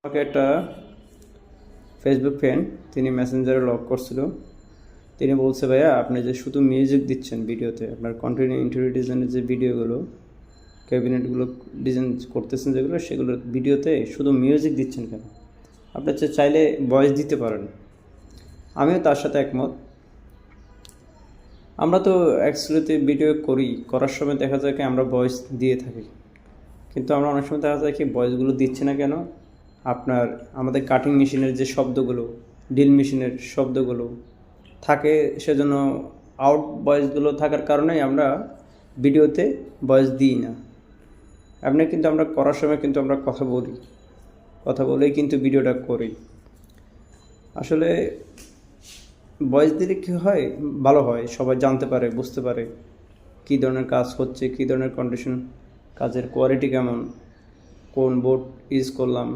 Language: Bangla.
আমাকে একটা ফেসবুক ফ্রেন্ড তিনি মেসেঞ্জারে লক করছিল। তিনি বলছে, ভাইয়া আপনি যে শুধু মিউজিক দিচ্ছেন ভিডিওতে, আপনার কন্টিনিউ ইন্টেরিয়র ডিজাইনের যে ভিডিওগুলো, ক্যাবিনেটগুলো ডিজাইন করতেছেন যেগুলো, সেগুলোর ভিডিওতে শুধু মিউজিক দিচ্ছেন কেন? আপনি চাইলে ভয়েস দিতে পারেন। আমিও তার সাথে একমত। আমরা তো অ্যাকচুয়ালিতে ভিডিও করার সময় দেখা যায় কি আমরা ভয়েস দিয়ে থাকি, কিন্তু আমরা অনেক সময় দেখা যায় কি ভয়েসগুলো দিচ্ছি না কেন? আমাদের কাটিং মেশিনের যে শব্দগুলো, ড্রিল মেশিনের শব্দগুলো থাকে, সেজন্য আউট ভয়েসগুলো থাকার কারণেই আমরা ভিডিওতে ভয়েস দিই না। কিন্তু আমরা করার সময় কিন্তু আমরা কথা বলেই কিন্তু ভিডিওটা করি। আসলে ভয়েস দিলে কী হয়, ভালো হয়, সবাই জানতে পারে, বুঝতে পারে কী ধরনের কাজ হচ্ছে, কী ধরনের কন্ডিশন, কাজের কোয়ালিটি কেমন, কোন বোর্ড ইউজ করলাম,